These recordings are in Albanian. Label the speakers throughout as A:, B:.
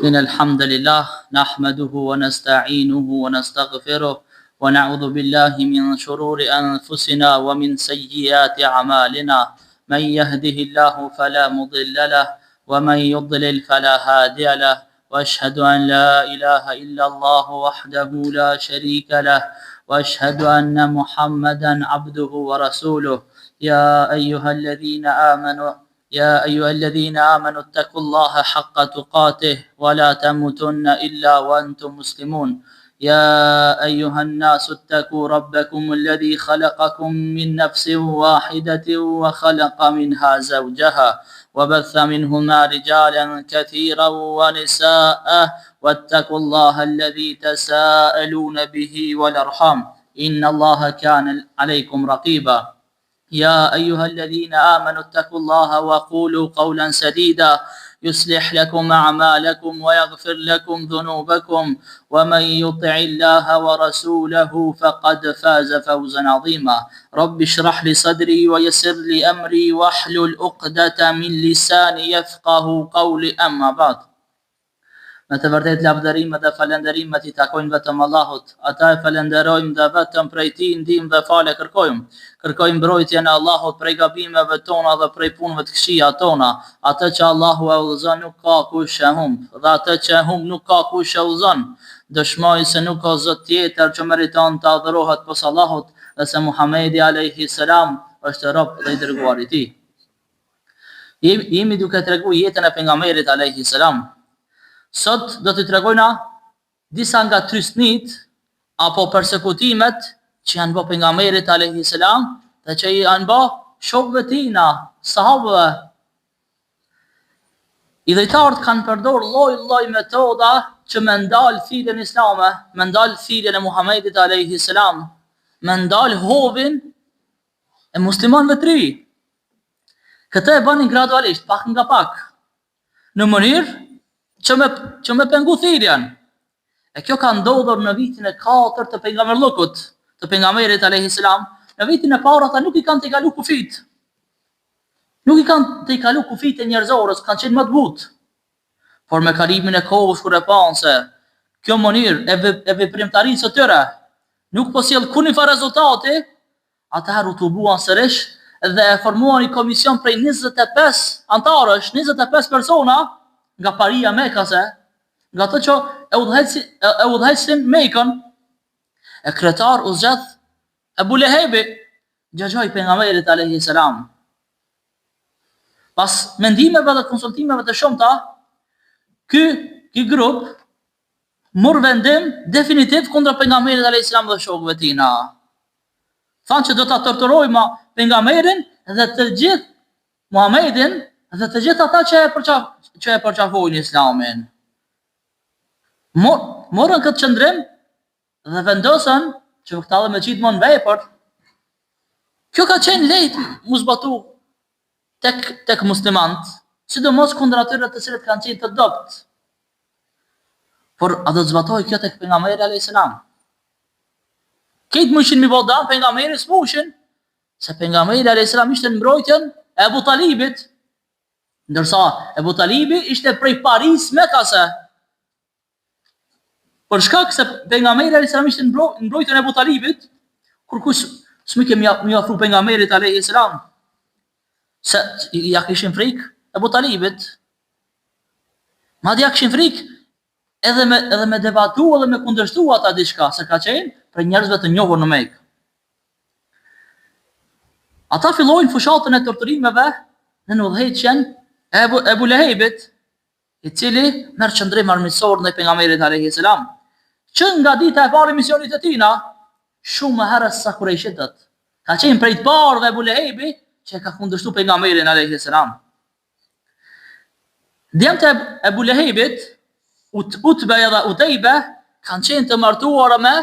A: إن الحمد لله نحمده ونستعينه ونستغفره ونعوذ بالله من شرور أنفسنا ومن سيئات أعمالنا من يهده الله فلا مضل له ومن يضلل فلا هادي له وأشهد أن لا إله إلا الله وحده لا شريك له وأشهد أن محمدا عبده ورسوله يا أيها الذين آمنوا اتقوا الله حق تقاته ولا تموتن إلا وأنتم مسلمون يا أيها الناس اتقوا ربكم الذي خلقكم من نفس واحدة وخلق منها زوجها وبث منهما رجالا كثيرا ونساء واتقوا الله الذي تساءلون به والأرحام إن الله كان عليكم رقيبا يا أيها الذين آمنوا اتقوا الله وقولوا قولا سديدا يصلح لكم أعمالكم ويغفر لكم ذنوبكم ومن يطع الله ورسوله فقد فاز فوزا عظيما رب اشرح لي صدري ويسر لي أمري واحلل عقدة من لساني يفقه قولي أما بعد. Me të vërtet lavdërimet dhe falenderimet I takojnë vetëm Allahut. Ata e falenderojmë dhe vetëm prej Tij ndihmë dhe falë kërkojmë. Kërkojmë mbrojtjen e Allahut prej gabimeve tona dhe prej punëve të këqija tona. Atë që Allahu e udhëzon nuk ka kush e humb, dhe atë që e humb nuk ka kush e udhëzon. Dëshmoj se nuk ka zot tjetër që meriton të adhurohet pos Allahut dhe se Muhamedi alayhi salam është rob dhe I dërguari I Tij. Jemi duke treguar jetën e pejgamberit alayhi salam. Sot do t'i tregojna disa nga trysnit apo persekutimet që janë bë pejgamberit alayhi salam dhe që janë bë shokëve tina, sahabëve. Idhejtarët kanë përdor lloj metoda që me ndalë thirrjen islame, me ndalë thirrjen e Muhamedit alayhi salam, me ndalë hovin e muslimanëve të ri. Këtë e bënin gradualisht, pak nga pak, në mënyrë që me pengu thirrjen. E kjo ka ndodhur në vitin e 4 të pejgamberllokut, të pejgamberit alayhi salam. Në vitin e parë ata nuk I kanë të kalu kufit. Nuk I kanë të kalu kufit e njerëzorës, kanë qenë më të butë. Por me kalimin e kohës kur e panë se kjo mënyrë e veprimtarisë së tyre nuk po sjell kurrë fa rezultati, ata u tubuan sërish dhe e formuan një komision prej 25 antarësh, 25 persona nga paria Mekase, nga të që e udhëheqësin Mekën, e kretar u zgjat Ebu Lehebi, gjëgjoj pejgamberit alayhi salam. Pas mendimeve dhe konsultimeve të shumta, ky grup mor vendim definitiv kundra pejgamberit alayhi salam dhe shokëve tina. Thanë që do ta torturojmë pejgamberin dhe të gjithë Muhamedin dhe të gjithë ata që e përqafojnë Islamin. Morën këtë qëndrim dhe vendosën që këta dhe me qitë më në vepër. Kjo ka qenë lejt mu zbatu tek muslimant, sidomos kundër atyre të cilët kanë qenë të dopt. Por a do të zbatoj kjo tek pejgamberi alayhis salam? Këtë mushin mi bodan pejgamberi s'mushin, se pejgamberi alayhis salam ishte në mbrojtjen e Abu Talibit, ndërsa Ebu Talibi ishte prej Paris Mekase. Për shkak se pejgamberi alayhis salam ishte në mbrojtjen e Ebu Talibit, kur kush s'më kemi ofru pejgamberit alayhis salam, se ja kishin frik Ebu Talibit. Madje ja kishin frik edhe me debatu edhe me kundërshtu ata diçka, se ka qenë për njerëzve të njohur në Mekë. Ata fillojnë fushatën e torturimeve në udhëheqjen Ebu Lehebit, I cili merr qëndrim armiqësor ndaj pejgamberit alayhis salam, që nga dita e parë e misionit të tina, shumë herë sa Kurejshitët. Ka qenë prej të parëve Ebu Lehebi që ka kundërshtuar pejgamberin alayhis salam. Djemtë e Ebu Lehebit, Utbe dhe Utejbe, kanë qenë të martuara me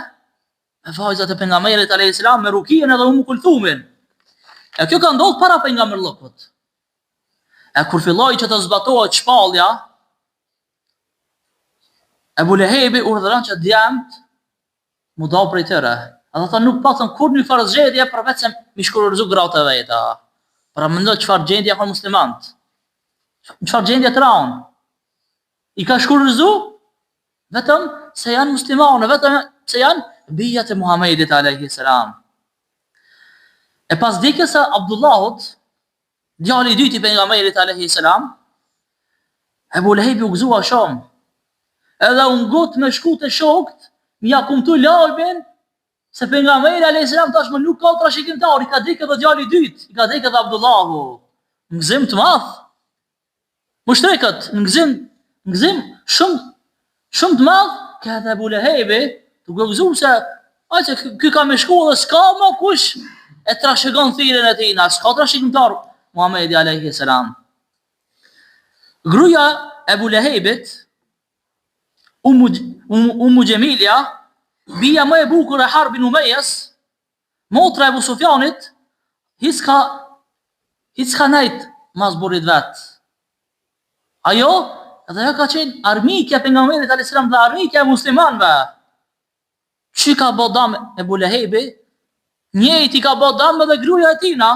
A: vajzat e pejgamberit alayhis salam, me Rukijen edhe Kulthumin. E kjo ka ndodhur para pejgamberllokut. E kur filloi që të zbatohet shpallja, Ebu Lehebi urdhëron që djemt mu dau prej tyre. Ata nuk patën kur një farë zgjedhje përveç se mi shkurorzu gratë e veta. Pra mendoj çfarë gjendje ka muslimant. Çfarë gjendje të raun. I ka shkurrëzu vetëm se janë muslimanë, vetëm se janë bijat e Muhamedit alayhi salam. E pas vdekjes së Abdullahut, djali i dytë i pejgamberit alayhi salam, Ebu Lehebi u gëzua shumë. Edhe u ngot me shku te shokët, mja kumtu lajmin se pejgamberi alayhis salam tashmë nuk ka trashëgimtar, i ka dhënë edhe djali i dytë, i ka dhënë edhe Abdullahu. Në gëzim të madh. Mushrikët, në gëzim shumë të madh, ka edhe Ebu Lehebi të gëzuar se ajse ky ka me shku dhe s'ka më kush e trashëgon thirrjen e tij, s'ka trashëgimtar Muhamedi alayhis salam. Gruaja Ebu Lehebit, Ummu Gjemilja, bija më e bukur e Harb bin Umayjas, motra e Ebu Sufjanit, hiçka nejt mas burrit vet. Ajo, edhe ajo ka qenë armikja e pejgamberit alayhis salam dhe armikja e muslimanëve. Çi ka bë dam Ebu Lehebi, njëjti ka bë dam edhe gruaja e tina.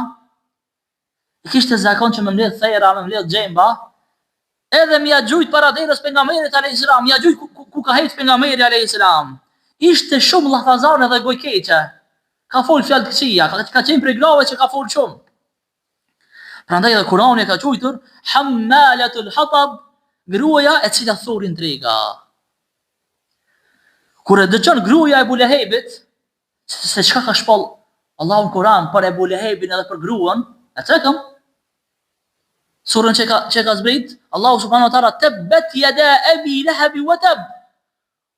A: Kishte zakon që më mbledh thera, më mbledh xhemba, edhe mja gjujt para derës pejgamberit alayhis salam, mja gjujt ku ka hec pejgamberi alayhis salam. Ishte shumë llafazar edhe gojkeqe. Ka fol fjalë të këqija, ka qenë prej grave që ka fol shumë. Prandaj edhe Kurani ka quajtur Hammalatul Hatab, gruaja e cila thori intriga. Kur e dëgjon gruaja e Ebu Lehebit se çka ka shpall Allahu në Kur'an për Ebu Lehebin edhe për gruan, e cekëm surën që ka zbrit, Allahu subhanahu wa taala tabbat yada abi lahab wa tab.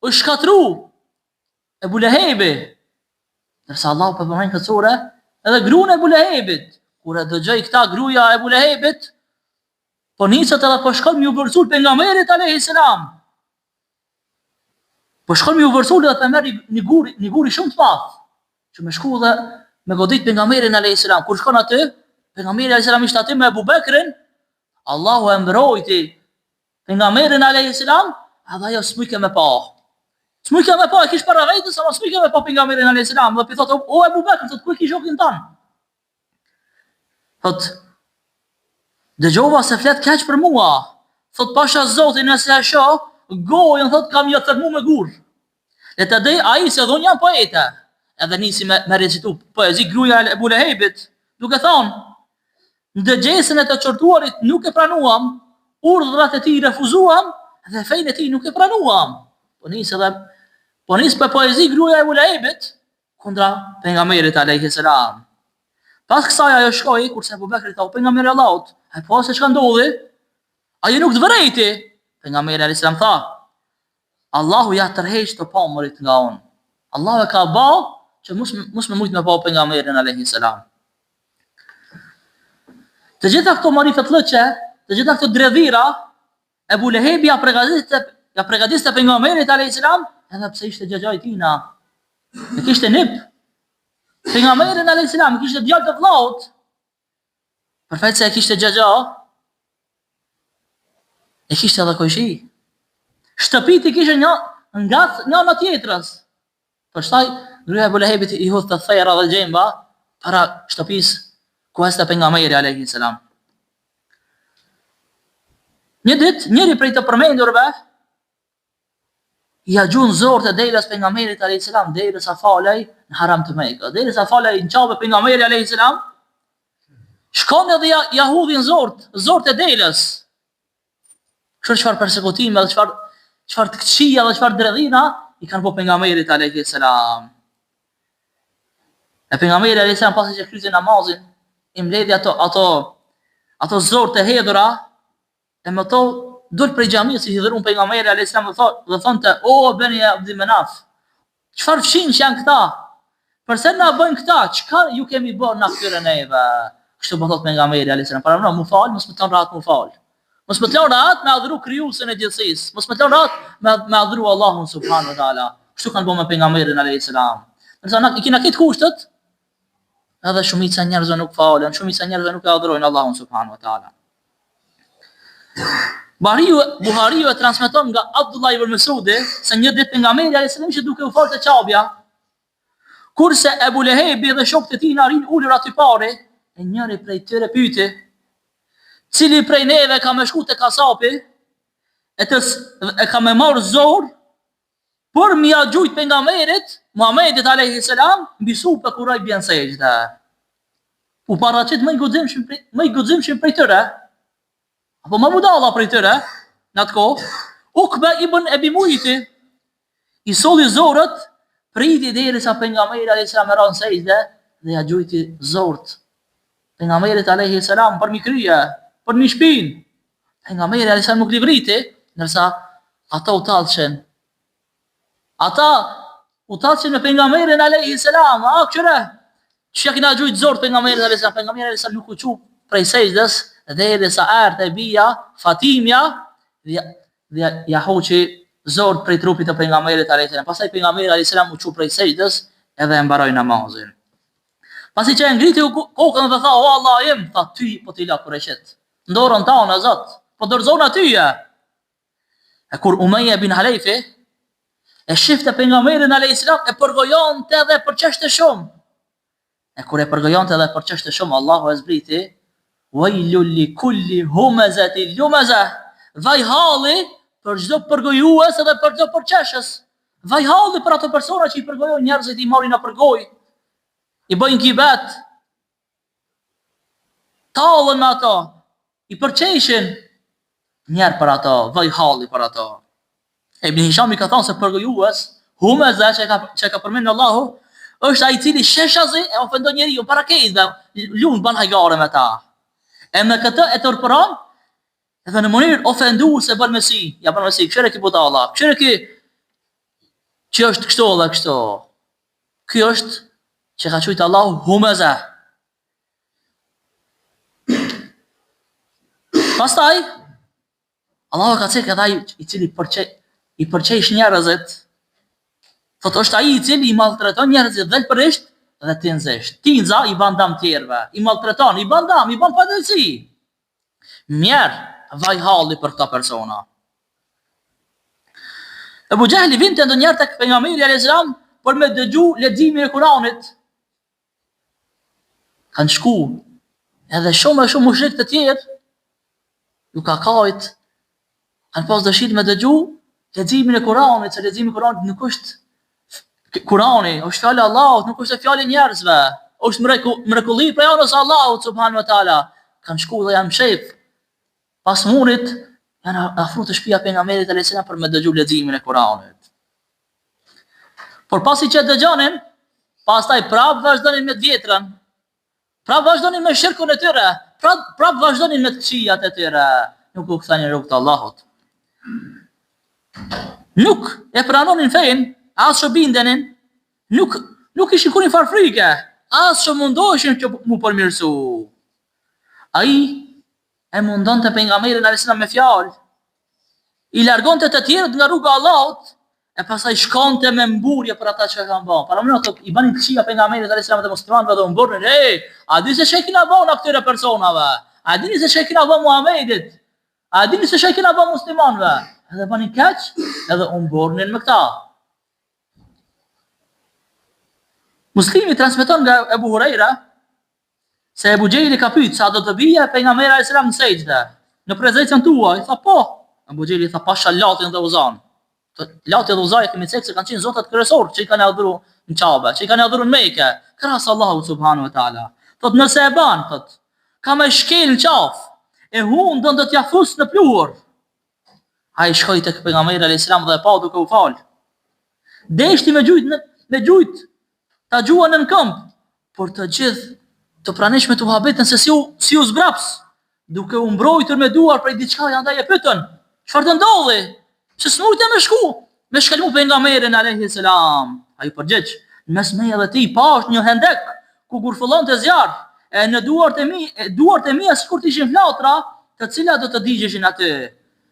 A: U shkatru Ebu Lehebi. Nërsa Allahu përmend këtë sure edhe gruan e Ebu Lehebit. Kur e dëgjoi këta gruaja e Ebu Lehebit, po nisët edhe po shkon me u vërsul pejgamberit alayhis salam. Po shkon me u vërsul edhe të merr një guri shumë të madh, që me shku dhe me godit pejgamberin alayhis salam. Kur shkon aty, pejgamberi alayhis salam ishte aty me Abu Bekrin, Allahu e mbrojti pejgamberin alayhis salam, edhe ajo s'mujke me pa. S'mujke me pa, e kish para vetës, ama s'mujke me pa pejgamberin alayhis salam. Dhe pi thotë, o Abu Bekr, thotë, ku e kish shokin tan? Thotë, dëgjova se flet keq për mua. Thotë, pasha Zotin nëse e shoh, gojën thotë kam ja tërmu me gur. Le të dej ai se dhon janë poete. Edhe nisi me recitu poezi gruaja e Ebu Lehebit, duke thonë, në dëgjesën e të çortuarit nuk e pranuam, urdhrat e tij refuzuam dhe fejnë e tij nuk e pranuam. Po nis për poezi gruaja e Ebu Lehebit kundra pejgamberit alayhis salam. Pas kësaj ajo shkoi kurse Abu Bekri tha pejgamberi Allahut, ai po se çka ndodhi? Ajo nuk të vërejti. Pejgamberi alayhis salam tha, Allahu ja tërheq të pamërit nga unë. Allahu e ka bë që mos më mujt me pa pejgamberin alayhis salam. Të gjitha këto marifetlëqe, të gjitha këto dredhira, Ebu Lehebi ja përgatiste pejgamberit alayhis salam, edhe pse ishte xhaxha i tina. E kishte nip. Pejgamberin alayhis salam kishte djalë të vllaut. Për fat se e kishte xhaxha, e kishte edhe kojshi. Shtëpit i kishte njëna tjetrës. Pastaj gruaja e Ebu Lehebit i hodhte thera dhe xhemba para shtëpisë ku hesta pejgamberi alayhis salam. Një ditë, njëri prej të përmendurve ja gjun zorët e delës pejgamberit alayhis salam derisa falej në Haram të Mekës. Derisa falej në çabe pejgamberi alayhis salam, shkon edhe ja hudhin zorët e delës. Çfarë persekutime dhe çfarë të këqija dhe çfarë dredhina i kanë po pejgamberit alayhis salam. E pejgamberi alayhis salam pasi që kryte namazin, i mbledhi ato zorët e hedhura, e më to dul prej xhamisë si hidhurun pejgamberi alayhis salam dhe thonte, o beni Abdi Manaf, çfarë fshin që janë këta? Përse na bëjnë këta? Çka ju kemi bërë na këtyre neve? Kështu po thot pejgamberi alayhis salam, para më fal, mos më ton rahat më fal. Mos më ton rahat me adhuru krijuesin e gjithësisë. Mos më ton rahat me adhuru Allahun subhanahu wa taala. Kështu kanë bërë me pejgamberin alayhis salam. Nëse na i kena këtë kushtet, edhe shumica njerëzve nuk falen, shumica njerëzve nuk e adhurojnë Allahun subhanahu wa taala. Buhariu e transmeton nga Abdullah ibn Mas'udi se një ditë pejgamberi alayhis salam ishte duke u falë te çabja. Kurse Ebu Lehebi dhe shokët e tij rin ulur aty pare, e njëri prej tyre pyeti, cili prej neve ka më shku te kasapi, e ka me marrë zor por mi a gjujt pejgamberit Muhamedit alayhi salam mbi supë kur ai bën sejdë. U paraqit më i guximshëm prej tyre. Apo më budalla prej tyre në atë kohë, Ukbe ibn Abi Muyti i solli zorët priti derisa pejgamberi alayhi salam ran sejdë dhe ja gjujti zort pejgamberit alayhi salam për mi kryje, për mi shpinë. Pejgamberi alayhi salam nuk livriti, ndërsa ata u tallshin. Ata u tallshin me pejgamberin alayhi salam, këtyre që kena gjujt zort pejgamberit alayhi salam, pejgamberi alayhi salam nuk u çu prej sejdës derisa erdhi bia Fatimja dhe ja hoqi zort prej trupit të pejgamberit alayhi salam. Pastaj pejgamberi alayhi salam u çu prej sejdës edhe e mbaroi namazin. Pasi që e ngriti kokën dhe tha, o Allah im, tha ty po t'i la Kurajshit. Ndorën tonë, Zot, po dorëzona tyja. E kur Umayya bin Halejfi e shifte pejgamberin alayhis salam e përgojonte edhe për çështje shumë. E kur e përgojonte edhe për çështje shumë, Allahu e zbriti, wailul li kulli humazatin lumazah. Vaj halli për çdo përgojues edhe për çdo përçeshës. Vaj halli për ato persona që i përgojojnë njerëzit, i marrin në përgojë, i bëjnë gibet, tallën me ato, i përqeshin njerë për ato, vaj halli për ato. Ibn Hisham i ka thonë se përgojues, humeza që ka përmenë Allahu, është ai cili sheshazi e ofendon njeriu para kejtëve, lunë ban hajgare me ta. E me këtë e tërpëron, edhe në mënyrë ofenduese bën mesi, ja bën mesi, këshire ki buta Allah, këshire ki që është kështu dhe kështu. Ky është që ka qujtë Allahu humeza. Pastaj, Allahu ka cekë edhe i cili i përqesh njerëzit, thot është ai i cili i maltreton njerëzit dhelpërisht dhe tinzisht. Tinza i ban dam tjerëve, i maltreton, i ban dam, i ban padrejtësi. Mjerë, vaj halli për këta persona. Ebu Gjehli vinte ndonjëherë tek pejgamberi alayhis salam për me dëgju leximin e Kuranit. Kanë shku edhe shumë mushrik të tjerë, ju ka kajt, kanë pas dëshirë me dëgju leximin e Kuranit, se leximi i Kuranit nuk është Kurani, është fjala e Allahut, nuk është fjala e njerëzve, është mrekulli prej anës së Allahut subhanahu wa taala. Kanë shku dhe janë shef. Pas munit janë afru të shtëpia pejgamberit alayhis salam për me dëgju leximin e Kuranit. Por pasi që dëgjonin, pastaj prap vazhdonin me të vjetrën. Prap vazhdonin me shirkun e tyre, prap vazhdonin me të këqijat e tyre, nuk u kthenin rrugt të Allahut. Nuk e pranonin fen, as që bindenin, nuk ishin kur një farfrike, as që mundoheshin që mu përmirësu. Ai e mundon të pejgamberin alayhis salam me fjalë, i largonte të tjerët nga rruga e Allahut, e pastaj shkonte me mburje për ata që kanë bën. Para mëno i banin këqija pejgamberit alayhis salam dhe muslimanëve dhe u mburrin, a dini se çka kena bën këtyre personave? A dini se çka kena bën Muhamedit? A dini se çka kena bën muslimanëve? Edhe banin kaq, edhe u mburrin me këta. Muslimi transmeton nga Ebu Hurajra se Ebu Gjehli ka pyet sa do të bie pejgamberi alayhis salam në sejdë, në prezencën tuaj, tha po. Ebu Gjehli tha pasha latin dhe uzan. Lati dhe uzaj kemi cekë se kanë qenë zotat kërësor që i kanë adhuru në Qabe, që i kanë adhuru në Mekë, krasë Allahu subhanu wa ta'ala. Thot nëse e ban, thot, ka me shkel në qaf, e hundën do t'ja fus në pluhur. A i shkoj të pejgamberi alayhis salam dhe e pa duke u falë. Deshti me gjujt, ta gjuan në këmbë, por të gjithë të praneshme të habetën se si u zbraps, duke u mbrojtur me duar prej diçka andaj e pyetën, çfarë të ndodhi? Se s'mujte me shku, me shkelmu pejgamberin alayhis salam. Ai përgjigj, mes meja dhe ti pash një hendek ku gurfullon të zjarr, e në duart e mia sikur të ishin flatra, të cilat do të digjeshin aty.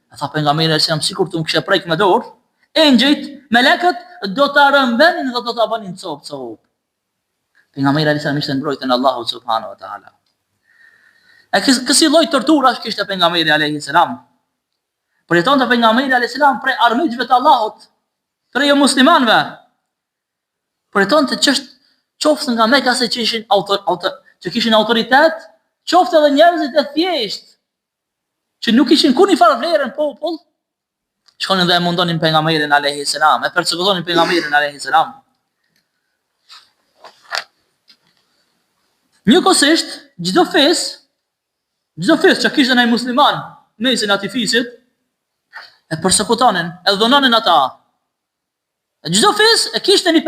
A: E tha pejgamberi alayhis salam sikur të më kishe prek me dorë, engjëjt, melekët do ta rëmbenin dhe do ta bënin cop. Pejgamberi alayhis salam ishte mbrojtën e Allahut subhanahu wa taala. E kësi lloj torturash kishte pejgamberi alayhis salam. Por jeton të pejgamberi alayhis salam prej armiqve të Allahut, prej muslimanëve. Por jeton të qoftë nga Mekka se që kishin autoritet, qoftë edhe njerëzit e thjesht, që nuk ishin kur një farë vlerën popull, Shkonin dhe e mundonin pejgamberin alayhi salam, e persekutonin pejgamberin alayhi salam. Njëkohësisht, çdo fesë që kishte ndaj musliman, mesin atij fisit, e persekutonin, e dhunonin ata. Çdo fesë e kishte një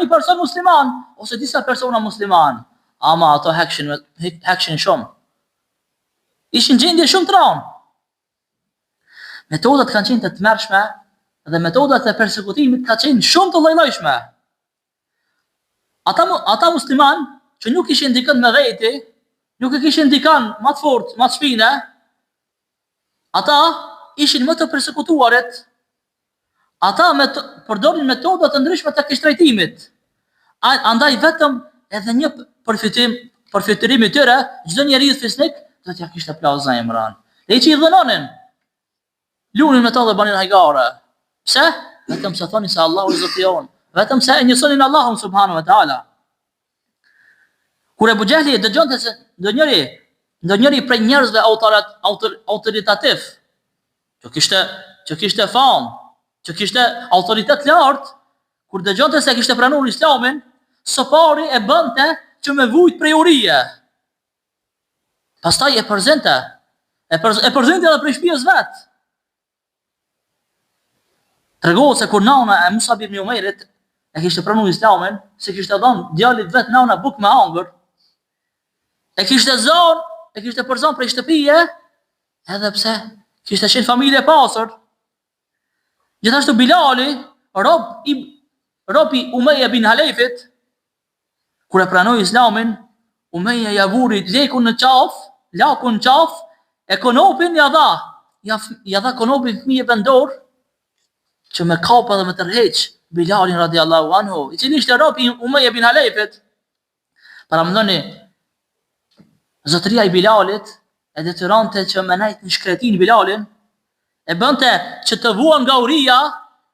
A: person musliman ose disa persona musliman, ama ato hekshin shumë. Ishin gjendje shumë të rënda. Metodat kanë qenë të tmerrshme dhe metodat e persekutimit kanë qenë shumë të lloj-llojshme. Ata musliman që nuk ishin dikën me veti, nuk e kishin dikën më të fortë, më të shpine, ata ishin më të persekutuarit. Ata përdorin metoda të ndryshme të këtij trajtimit. Andaj vetëm edhe një përfiturim i tyre, çdo njeri fisnik do t'ja kishte plas zemrën. Dhe që i dhunonin, lunin me ta dhe banin hajgare. Pse? Vetëm se thonin se Allahu i Zoti jon, vetëm se e njësonin Allahun subhanahu wa taala. Kur Abu Jahli dëgjonte se ndonjëri prej njerëzve autoritativ, që kishte famë, që kishte autoritet lartë, kur dëgjonte se kishte pranuar Islamin, së pari e bënte që me vujt prej urije. Pastaj e përzente edhe prej shtëpisë vet. Tregohet se kur nana e Musab ibn Umairit e kishte pranuar Islamin, se kishte dhënë djalit vet nana bukë me hangër, e kishte përzon prej shtëpije, edhe pse kishte qenë familje e pasur. Gjithashtu Bilali, robi Umayya bin Halefit, kur e pranoi Islamin, Umayya ja vuri lakun në qaf, e konopin ja dha konopin fëmijëve në dorë, që me kapa dhe me tërheq Bilalin radiallahu anhu, i cili ishte robi Umayya bin Halefit. Para mendoni, zotëria i Bilalit e detyrante që me nejt në shkretin Bilalin, e bënte që të vuan nga uria,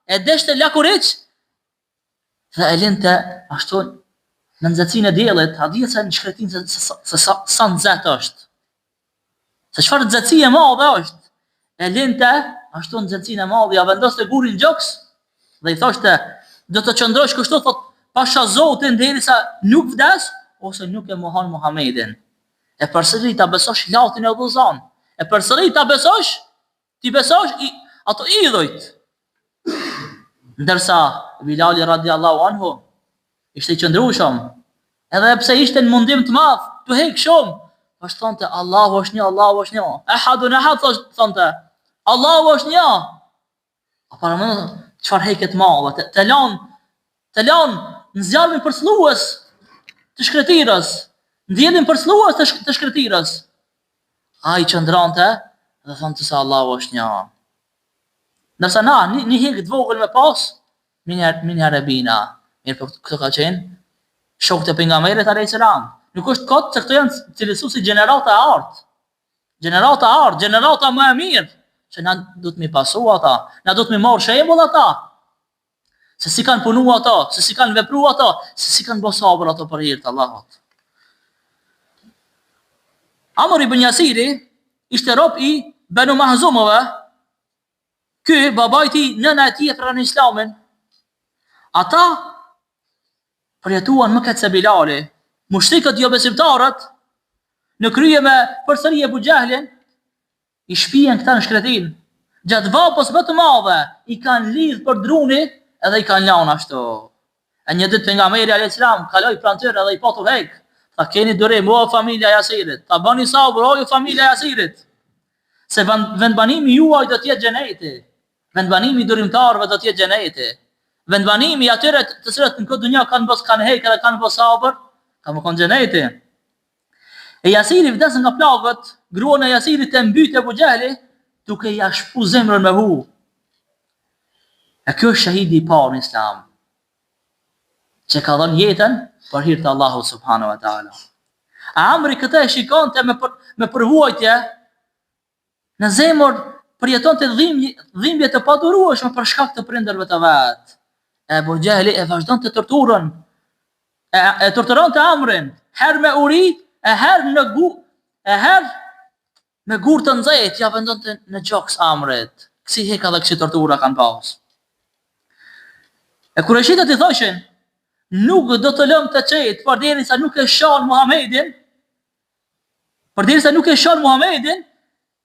A: e deshte lakuriq, dhe e linte ashtu në nxehtësinë e diellit, a dihet se në shkretin se sa nxehtë është. Se çfarë nxehtësie e madhe është. E linte ashtu në nxehtësinë e madhe, ja vendoste gurin gjoks dhe i thoshte, do të qëndrosh kështu, thot, pasha Zotin derisa nuk vdes ose nuk e mohon Muhamedin. E përsëri ta besosh latin e udhëzon. E përsëri ta besosh, ti besosh ato idhujt. Ndërsa Bilali radiallahu anhu ishte i qëndrueshëm, edhe pse ishte në mundim të madh, të hek shumë, është thonte Allahu është një, Allahu është një. Ahadun ahad thonte, Allahu është një. Para më çfarë heket madhe, të lanë në zjarmin përsllues të shkretirës, ndjenin përsllues të shkretirës. Ai qëndronte dhe thonte se Allahu është një. Ndërsa na, një hek të vogël me pas, minja rebina. Mirë për këtë ka qenë shokët e pejgamberit alayhis salam. Nuk është kot se këto janë cilësuesi gjenerata e artë. Gjenerata më e mirë, që na do të mi pasu ata, na do të mi marrë shembull ata. Se si kanë punu ata, se si kanë vepru ata, se si kanë bërë sabër ato për hir të Allahut. Amr ibn Yasiri ishte rob i Banu Mahzumove. Ky babajti nëna e tij e pranë Islamin. Ata përjetuan më këtë se Bilali. Mushrikët jo besimtarët në krye me përsëri Abu Jahlin i shpihen këta në shkretin. Gjatë vapës më të madhe i kanë lidh për druni edhe i kanë lanë ashtu. E një ditë pejgamberi alayhis salam kaloi pranë tyre dhe i patu hek. Tha keni durim o familja e Yasirit. Ta bëni sabër o familja e Yasirit. Se vendbanimi juaj do të jetë xheneti. Vendbanimi durimtarëve do të jetë xheneti. Vendbanimi atyre të cilët në këtë dunja kanë hek edhe kanë bërë sabër, ka më konë xheneti. E Yasiri vdes nga plagët, gruan e Yasirit e mbyt Abu Jahli duke ja shpu zemrën me hu. E kjo është shahidi i parë në Islam, që ka dhënë jetën për hir të Allahut subhanahu wa taala. Amri këtë e shikonte me përvuajtje, në zemër përjetonte dhimbje të padurueshme për shkak të prindërve të vet. Abu Jahli e vazhdonte torturën, e torturonte Amrin, herë me uri, herë me gur të nxehtë, ja vendonte në gjoks Amrit. kësi heka dhe kësi tortura kanë pas. E Kureshitët i thoshin, nuk do të lëmë të qetë, përderisa nuk e shanë Muhamedin,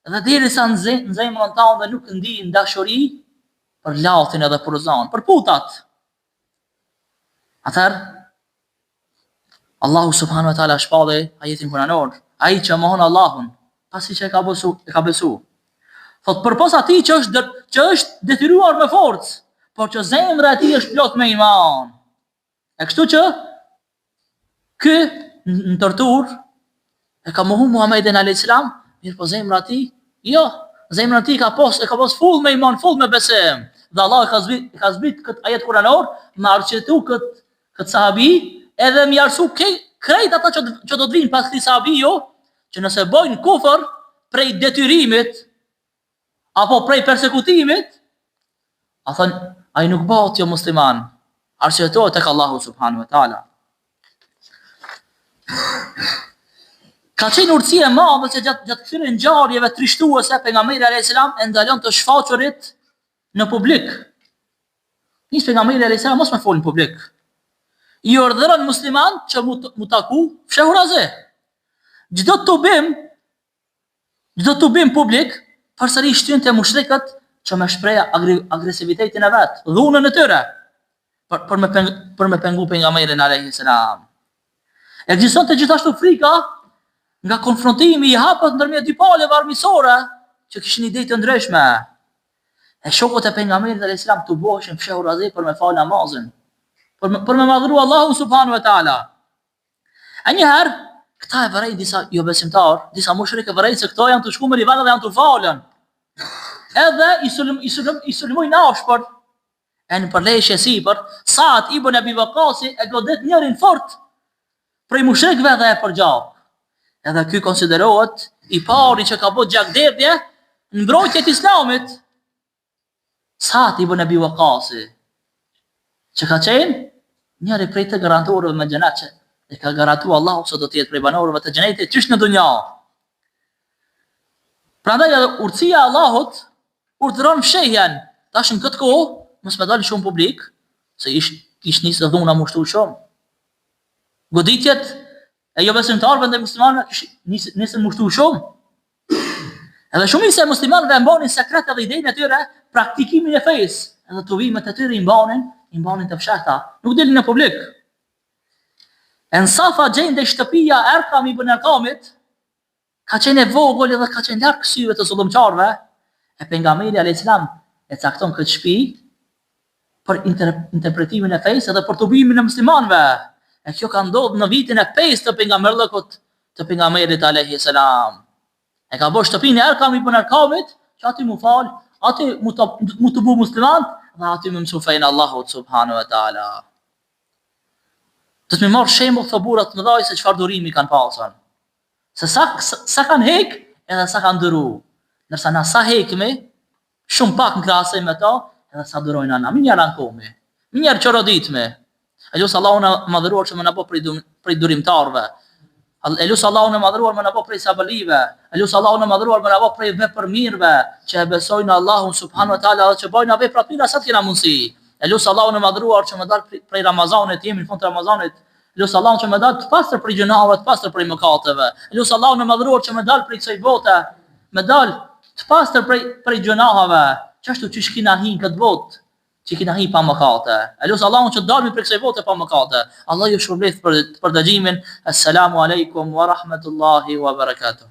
A: dhe derisa në zemrën tonë dhe nuk ndijnë dashuri për latin edhe për zonë, për putat. Atëherë, Allahu subhanahu wa taala shpalli ajetin kuranor, ai që mohon Allahun, pasi që e ka besu. Thot përpos atij që është detyruar me forcë, por që zemra e tij është plot me iman. E kështu që ky në torturë e ka mohu Muhamedit alayhis salam, mirë po zemra e tij, jo, zemra e tij ka pas full me iman, full me besim. Dhe Allah e ka zbrit këtë ajet kuranor, me arsyetu këtë sahabi, edhe mi arsu krejt ata që do të vinë pas këtij sahabiju, që nëse bojnë kufër prej detyrimit apo prej persekutimit, a thënë, ai nuk bëhet jo musliman, arsyetohet tek Allahu subhanahu wa taala. Ka qenë urtësi e madhe që gjatë këtyre ngjarjeve trishtuese pejgamberi alayhis salam e ndalon të shfaqurit në publik. Nis pejgamberi alayhis salam mos më folën në publik. I urdhëron musliman që mu taku fshehurazi. Çdo të bim publik, përsëri shtyn te mushrikët që me shpreh agresivitetin e vet, dhunën e tyre për me pengu pejgamberin alayhis salam. Ekzistonte gjithashtu frika nga konfrontimi i hapur ndërmjet dy palëve armiqësore që kishin ide të ndryshme. E shokët e pejgamberit alayhis salam të boheshin fshehurazi për me fal namazin, për me madhru Allahu subhanahu wa taala. A njëherë, këta e vërej disa jo besimtar, disa mushrikë vërej se këto janë të shku me livana dhe janë të falën. Edhe i sulmojnë ashpër, e në përleshje sipër, Saad ibn Abi Waqqasi e godet njërin fort prej mushrikëve dhe e përgjap. Edhe ky konsiderohet i pari që ka bërë gjakderdhje në mbrojtje të Islamit. Saad ibn Abi Waqqasi, që ka qenë njëri prej të garantorëve me xhenet, që e ka garantuar Allahu se do të jetë prej banorëve të xhenetit çish në dunja. Prandaj urtësia e Allahut urdhëron fshehjen. Tash në këtë kohë mos më dalë shumë publik, se ish nisë dhuna më shtu shumë. Goditjet e jo besimtarëve ndaj muslimanëve nisën më shtu shumë. Edhe shumica e muslimanëve e mbanin sekret edhe idenë e tyre, praktikimin e fesë, edhe tuvimet e tyre i mbanin të fshehta, nuk delin në publik. E në Safa gjende shtëpia Erkam ibn Arkamit, ka qenë e vogël edhe ka qenë larg syve të zullumçarëve, e pejgamberi alayhis salam e cakton këtë shtëpi për interpretimin e fesë dhe për tubimin e muslimanëve. E kjo ka ndodhur në vitin e 5 të pejgamberllëkut të pejgamberit alayhis salam. E ka bërë shtëpinë e Erkam ibn Arkamit, që aty mu fal, aty mu të bu musliman, dhe aty me mësu fejnë Allahut subhanahu wa taala. Do të më marr shembull këto burrat më dhaj se çfarë durimi kanë pasur. Se sa kanë hek edhe sa kanë duru. Ndërsa na sa hekmi, shumë pak në krahasim me to, edhe sa durojnë ana. Më njëra ankomi. Më njëra çoroditme. Elus Allahu na madhëruar që më na bë prej durimtarëve. Elus Allahu na madhëruar më na bë prej sabalive. Elus Allahu na madhëruar më na bë prej vepërmirëve që e besojnë Allahun subhanahu wa taala dhe që bojnë vepra të mira sa të kena mundsi. Elus Allahu na madhëruar që më dal prej Ramazanit, jemi në fund të Ramazanit. Elus Allahu që më dal të pastër prej gjunave, të pastër prej mëkateve. Elus Allahu na madhëruar që më dal prej kësaj bote, më dal të pastër prej gjunave. Çashtu që kina hin këtë botë, që kina hin pa mëkate. Elus Allahu që dalmi prej kësaj bote pa mëkate. Allah ju shpërblet për dëgjimin. Assalamu alaikum wa rahmatullahi wa barakatuh.